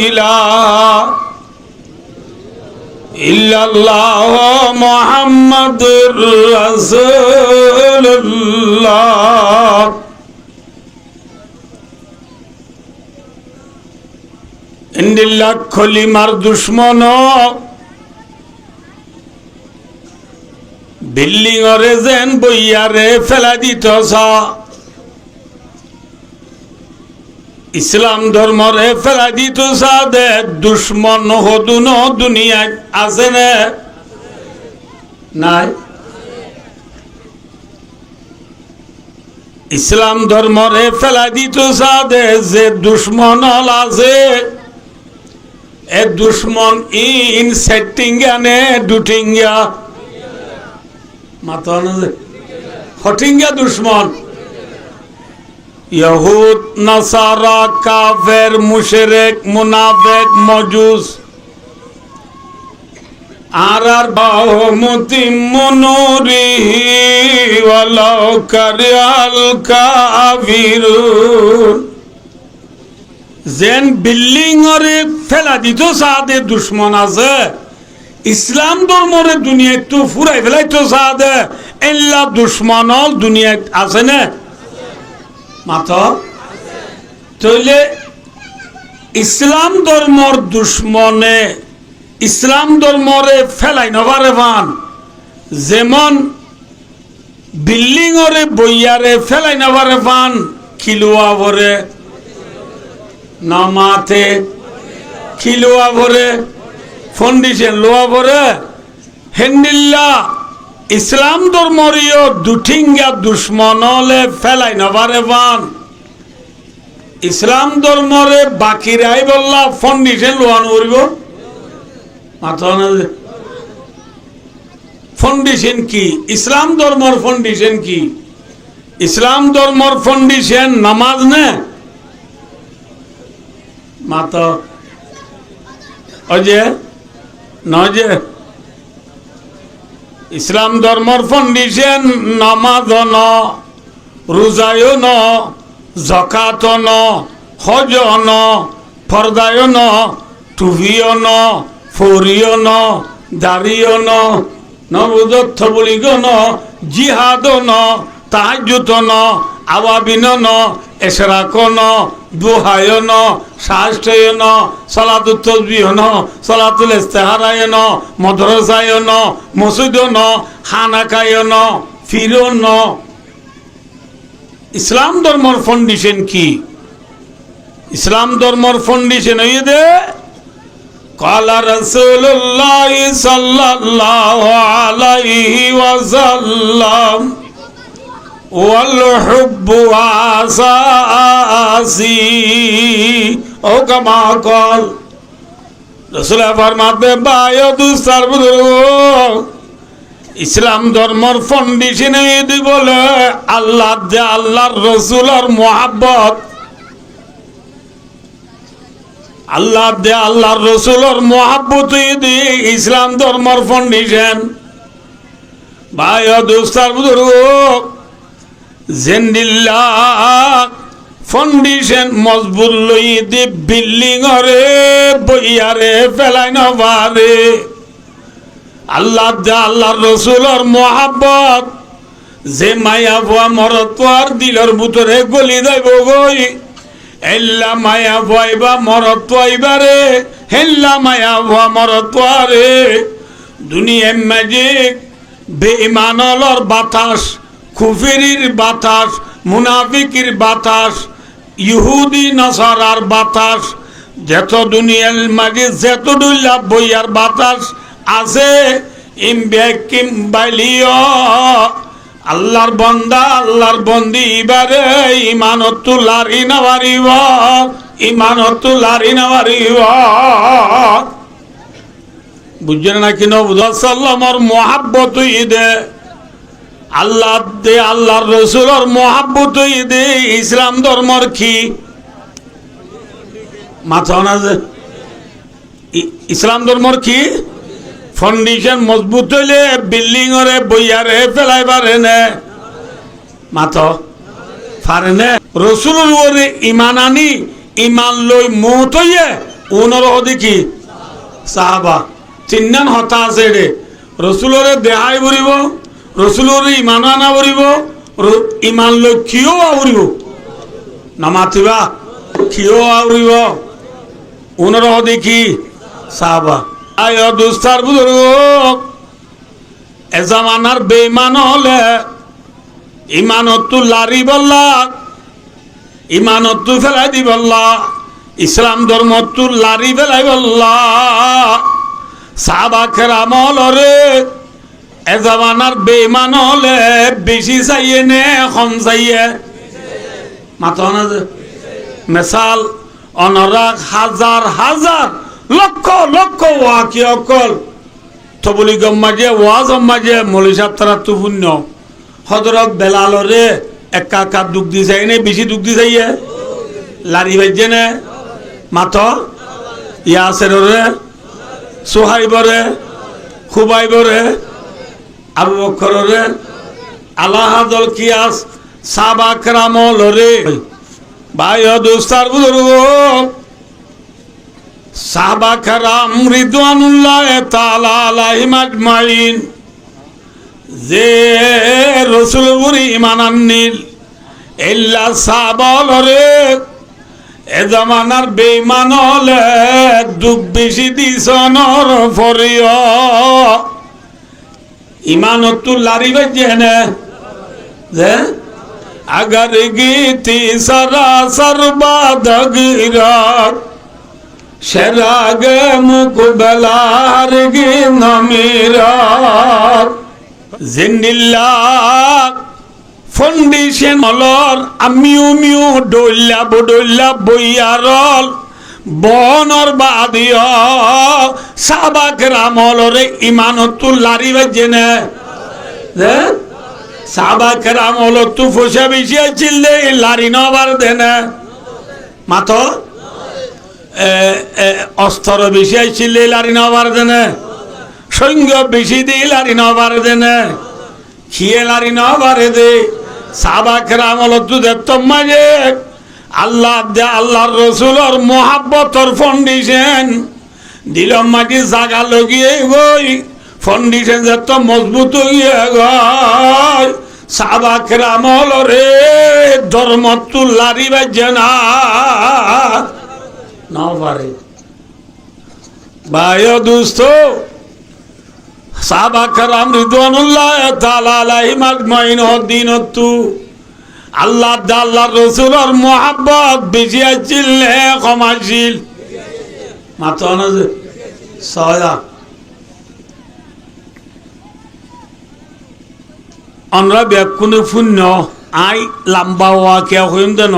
ইলাহা ইল্লাল্লাহ মুহাম্মাদুর রাসূলুল্লাহ। ইন্দিল্লাহ খলিমার দুশ্মন বিল্ডিং রে যেন বইয়ারে ফেলা দিতছ, ইসলাম ধর্মরে ফেলা দিতছ দে দুশ্মন হদুন দুনিয়ায় আছে না নাই? ইসলাম ধর্মরে ফেলা দিতছ দে যে দুশ্মন আছে এ দুশ্মন ইন সেটিংয়া নে দুটিংয়া মাথা হটিংয়া দুশ্মন ইহুদ নাসারা কাফের মুশরিক মুনাফিক মজুস আর বাহমতিম্মু নূরিহি ওয়ালাউ কারিহাল কাফিরুন। যেন বিল্ডিং রে ফেলা দিত সাদে দুশ্মন আছে, ইসলাম ধর্মরে দুনিয়া তো ফুরাই ফেলাইতো সাদে এল্লা দুশ্মন দুনিয়া আছে না মাথা তইলে ইসলাম ধর্মর দুশ্মনে ইসলাম ধর্মরে ফেলাই নবারে ভান যেমন বিল্ডিং রে বইয়ারে ফেলাই নবারে ভান খিলুয়া ভরে নামাতে খিলুয়া ভরে ফাউন্ডেশন লোয়া ভরে হেন্দিল্লা ইসলাম ধর্মরীয় দুঠিঙ্গা দুশ্মনলে ফেলাই নবারে বান ইসলাম ধর্মরে বাকিরাই বললা ফাউন্ডেশন লোয়ান করব মাথা না ফাউন্ডেশন কি? ইসলাম ধর্মর ফাউন্ডেশন কি? ইসলাম ধর্মর ফাউন্ডেশন নামাজ না মাতা অজে নজে ইসলাম ধর্মর ফাউন্ডেশন নামাজ ন রোজায় ন যাকাত ন হজ ন ফরদায় ন টুভিও ন ফরিও ন দাড়িও ন নবদত্ত বলিগ ন জিহাদ ন তাহাজ্জুদ ন আওয়াবিন ন এশরাক ন দুহায় ন শাস্ত্রয় ন সালাতুত তাসবিহ ন সালাতুল ইস্তিহারায় ন মাদ্রাসায় ন মসজিদ ন খানাকায় ন ফিরো ন। ইসলাম ধর্মর ফাউন্ডেশন কি? ইসলাম ধর্মর ফাউন্ডেশন হইয়ে দে কালা রাসূলুল্লাহ সাল্লাল্লাহু আলাইহি ওয়াসাল্লাম ওয়াল হুব্বু আসাসি ও কামা কল রাসূল ফরমাতে বায়দু সারবুদুর ইসলাম ধর্মর ফাউন্ডেশন এই বলে আল্লাহ দে আল্লাহর রাসূলের মুহাব্বত আল্লাহ দে আল্লাহর রাসূলের মুহাব্বত দি ইসলাম ধর্মর ফাউন্ডেশন বায়দু সারবুদুর জেন্দিল্লাহ ফাউন্ডেশন মজবুত লই দি বিল্ডিং রে বইয়ারে ফেলাই নবারে আল্লাহ দে আল্লাহর রাসূলের মুহাব্বত যে মায়া ভয়া মরতওয়ার দিলর ভিতরে গলি যাইব গই এল্লা মায়া ভয়বা মরতওয়াইবারে হেল্লা মায়া ভয়া মরতওয়ারে দুনিয়ার মাঝে বেঈমানলর বাতাস কুফরির বাতাস মুনাফিকের বাতাস ইহুদি নাসারার বাতাস যত দুনিয়ার মাঝে যত দুল্লা বইয়ার বাতাস আছে ইমবেকিম বাইলিও আল্লাহর বান্দা আল্লাহর বন্দি ইবারে ইমানত লারি না পারিব ইমানত লারি না পারিব বুঝছেন না কি নবী সাল্লাল্লাহর মুহাব্বত ইদে আল্লাহ দে আল্লাহর রাসূলের মুহাব্বত ইদে ইসলাম ধর্মর কি মাথা না যে ইসলাম ধর্মর কি ফাউন্ডেশন মজবুত হইলে বিল্ডিং রে বইয়ারে ফেলাই পারে না মাথা পারে না রাসূলের উপরে ঈমান আনি ঈমান লই মওত হইয়ে উনরহ দেখি সাহাবা তিনজন হতা আছে রে রসুলরে দেহাই ভরিব রসুলরে ইমান আনা ভরিব ইমান লৈ কিয় আউরিব নামাতিবা কিয় আউরিব উনরহ দেখি সাহাবা আয় দুস্তার বুজুর্গ এজামানার বেঈমান হলে ইমানতু লারি বল্লা ইমানতু ফেলাই দি বল্লা ইসলাম ধর্মতু লারি ফেলাই বল্লা সাহাবা কেরাম হলরে এজামানার বেঈমান হলে বেশি চাইয়ে নে কম চাইয়ে মাথা না যে মেসাল অনরাগ হাজার হাজার লক্ষ লক্ষ ওয়াকি অকল তবলি গম্মাজে ওয়াজ মাঝে মলিশাব তারা তু পুণ্য হজরত বেলালরে একা একা দুঃখ দি চাই নে বেশি দুঃখ দি চাইয়ে লারি ভাইজে নে মাথ ইয়াসেররে সোহাইবরে খুবাইবরে আবু বকররে আলাহাদল কিয়াস সাহাবা কেরামলরে ভাই দোস্তার বুজুর্গ সাহাবা কেরাম রিদওয়ানুল্লাহ তাআলা আলাইহিম আজমাইন যে রাসূলুর ঈমান আননিল ইল্লা সাহাবালরে এ জামানার বেঈমান হলে দুঃখ বেশি দিছনর ফরিয় ইমানতু লারি বাজেনে যে अगर गीती सरासर बादगिरात शराग मुकबलार गी नमीरात जिन्निल्ला फाउंडेशन हलर आमिउ मिउ डोल्ला बइयारल বনর বাদিয় সাহাবা কেরাম হলরে ইমানতু লারি বাজেনে যে সাহাবা কেরাম হলো তু ফুসা বেশি চিল্লে লারি নবার দেনে মাত অস্ত্র বেশি চিল্লে লারি নবার দেনে সৈন্য বেশি দিয়ে লারি নবার দেনে খিয়ে লারি নবার দে সাহাবা কেরাম হলো তু দেখতম মাঝে আল্লাহ দে আল্লাহর রসুলর মোহাব্বতর ফাউন্ডেশন দিলম মাটি জাগা লগিয়ে গই ফাউন্ডেশন যত মজবুত হইয়া গয় সাহাবা কেরাম হলরে ধর্মতু লারি বাজে না পারে ভাই দোস্ত সাহাবা কেরাম রিদওয়ানুল্লাহ তাআলা আলাইহিম আজমাইন দিনতু আল্লাহ আল্লাহর রসুলর মোহাব্বত বেশি আছিল কম আছিল মাত্র না যে সয়া আমরা ব্যাকুনে শূন্য আই লাম্বা হওয়া কে হইম দেন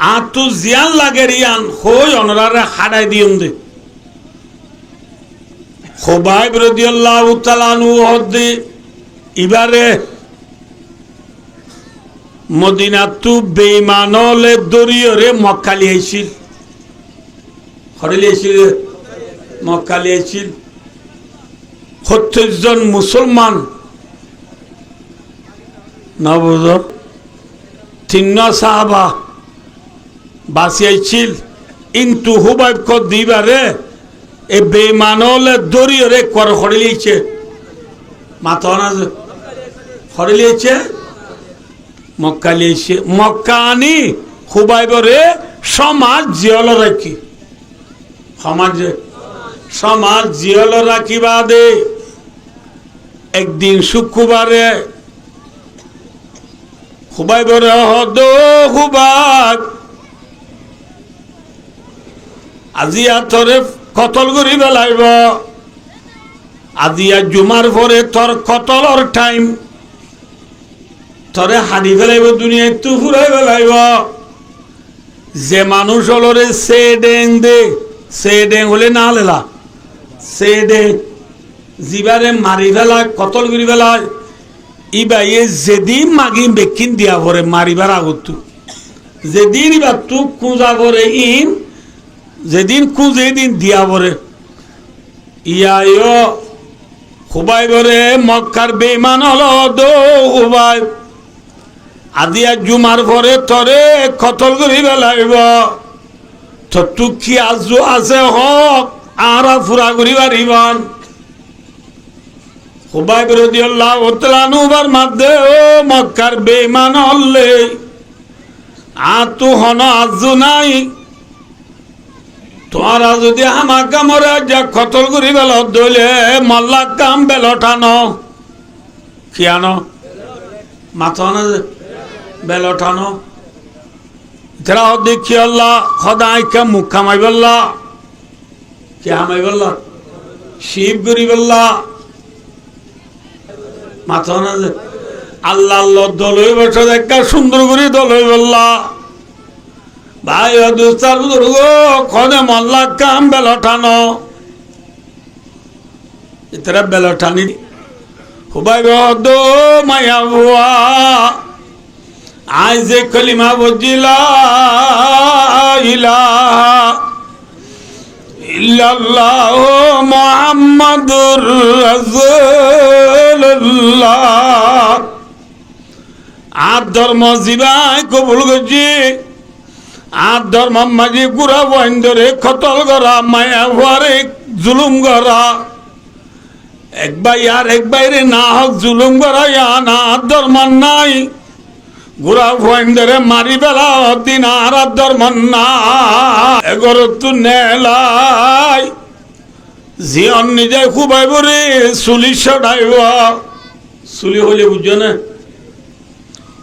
আর তো জিয়ান লাগে রিয়ান হই অনরারে হাডাই দিম দে খুবাইব রাদিয়াল্লাহু তাআলা আনহু হদ্দি ইবারে মদিনাতু বেঈমানলে দরিয়রে মক্কা লিয়েছিল হরিলেছিল মক্কা লিয়েছিল ৩০ জন মুসলমান নবজ তিন সাহাবা বাঁচিয়েছিল কিন্তু হুবাইব কো দিবারে এ বেঈমানলে দরিয়রে কর হরিলেছে মাথা না হরিলেছে মক্কা লিয়েছে মক্কা আনি হুবাইবরে সমাজ জিয়ল রাখি সমাজ জিয়ল রাখি বাদে একদিন শুক্রবারে হুবাইবরে হদ হুবাইব আজিয়া তোরে কতল করি বেলাইব আজিয়া জুমার পরে তোর কতলর টাইম তরে হানি ফেলাইব দুনিয়ায় তু ফুরাই ফেলাইব যে মানুষ হলরে সে ডেং দে সে ডেং হলে না লেলা সে ডেং জিবারে মারি ফেলায় কতল করি ফেলায় ইবাইয়ে যেদিন মাগি বেকিন দিয়া ভরে মারিবার আগত যেদিন ইবা তু কুঁজা ভরে ইন যেদিন কুঁজে দিন দিয়া ভরে ইয়া খুবাই ভরে মক্কার বেঈমান হলো দো খুবাই আদিয়া জুমার পরে তরে কতল করি বেলাইব তুকি আজু আছে হক আর পুরা করি পারিবান হুবাইব রাদিয়াল্লাহু তাআলা নুবার মধ্যে ও মক্কার বেঈমান হলে আতু হন আজু নাই তোরা যদি আমাকে মরে যা কতল করি বেল দইলে মল্লা কাম বেলঠানো কি আনো মাথা না বেলঠানো যারা দেখি আল্লাহ খদাই কে মুখ খামাই বললা কে হামাই বললা শিব করি বললা মাথা না আল্লাহ আল্লাহ দলই বসে দেখা সুন্দর করে দলই বললা ভাই দুস্তার বুজুর্গ খনে মল্লা কাম বেলঠানো ইতরা বেলঠানি হুবাইব দো মায়া বুয়া আজ যে কলিমা বজিলা ইলাহা ইল্লাল্লাহ মুহাম্মাদুর রাসূলুল্লাহ আর ধর্ম জিবাই কবুল করছি আর ধর্ম মাঝি গুড়া বন্ধরে খতল করা মায়া হওয়ারে জুলুম করা একবার আর একবারে না হোক জুলুম করা না ধর্ম নাই গুড়া বন্ধরে মারি বেলা দিন আর ধর্ম না এগর তু নেলাই জিয়ন নিজে খুবাই বরে চুলি সদাইব চুলি হলে বুঝছো না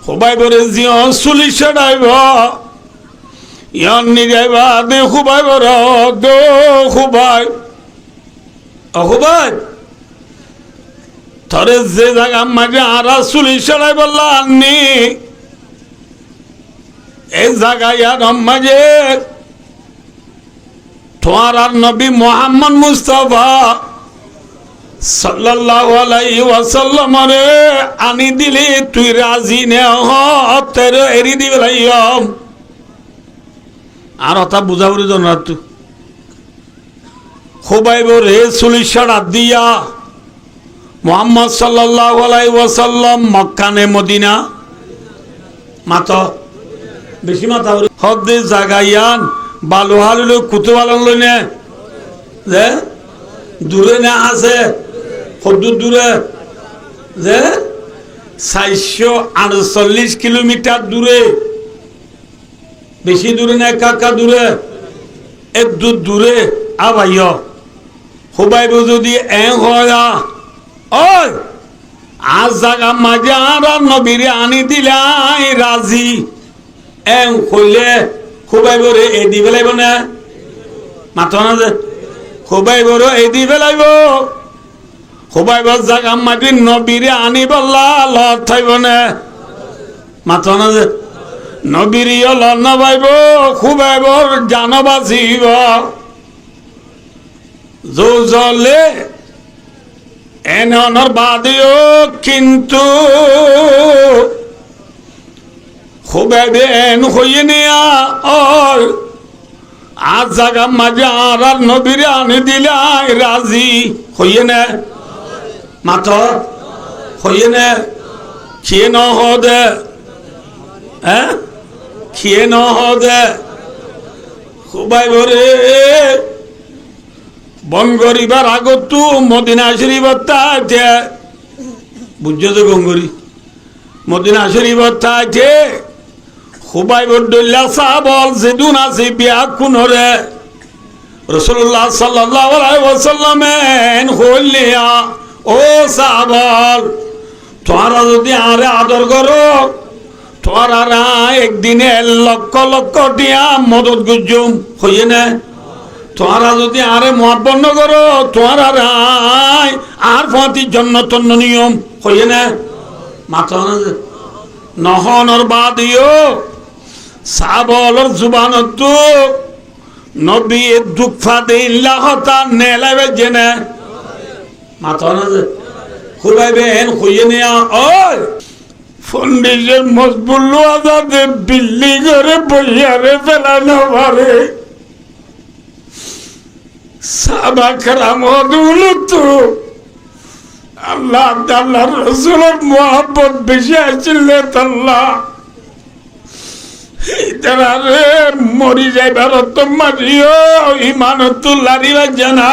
খুবাই বরে জিয়ন চুলি সদাইব ইয়ান নিজাইবা দে খুবাই বর দো খুবাই অখুবাই থরে যে জায়গা মাঝে আরা চুলি সদাই বললা আননি এই জায়গায় আর মাঝে তোমার আর নবী মুহাম্মদ মুস্তাফা সাল্লাল্লাহু আলাইহি ওয়াসাল্লাম রে আনি দিলি তুই রাজি নে হ তেরে এরি দিবে লাইম আর তা বুঝাবরি জানা তুই খুবাইব রে চুলিশাড়া দিয়া মুহাম্মদ সাল্লাল্লাহু আলাইহি ওয়াসাল্লাম মক্কা নে মদিনা মাতা বেশি মাথা হদ্দে জাগাইয়ান বালু হালুলো কুতুবালন লইনে যে দূরে না আছে কত দূরে যে 448 কিলোমিটার দূরে বেশি দূরে না কাকা দূরে একদূর দূরে আবাইয় হুবাইব যদি হয় ওই আজ জাগা মাঝে আর নবীরে আনি দিলাই রাজি এম কইলে খুবাইব রে এই দি ফেলাইব না মাথা না যে খুবাইব রে এই দি ফেলাইব খুবাইব জাগা মাটি নবীরে আনি বললা লত থাইব না মাথা না যে নবীর ল নবাইব খুবাইবর জান বাঁচিব জলে এনর বাদিও কিন্তু খুবাইবে এন হইয়ে নিয়া ওর আজ জাগা মাঝে আর নবীরে আনি দিলাই রাজি হইয়ে নে মাথা হইয়ে নে খেয়ে ন হদে হ্যাঁ খেয়ে ন হদে খুবাইব রে বন করিবার আগত মদিনা শরীফত থাকে বুঝছো তো গঙ্গরি মদিনা শরীফত থাকে খুবাইব দল্লা সাহাবল যেদুন আছে বিয়া কুনরে রাসূলুল্লাহ সাল্লাল্লাহু আলাইহি ওয়াসাল্লাম এন হইলিয়া ও সাহাবল তোরা যদি আরে আদর করো তোরা একদিনে লক্ষ লক্ষ টিয়া মদত গুজুম হইয়ে না তোরা যদি আরে মহাপন্ন করো তোরা আর ফাঁতি জন্য তন্ন নিয়ম হইয়ে না মাথা নহনর বাদিও সাবলর জুবানত নবী দুঃখ ফাদে ইল্লাহতা নেলাবে জেনে মাথা না খুবাইবে এন হইয়ে নেয়া ওই ফন্ডিজের মজবুল আজাদে বিল্লি করে বইয়ারে ফেলানো পারে সাহাবা کرام হদুলত আল্লাহ আল্লাহর রাসূলের মুহাব্বত বেশি আছিল আল্লাহ তেরা রে মরি যাইবার তো মারিও ইমান তুল্লারি জানা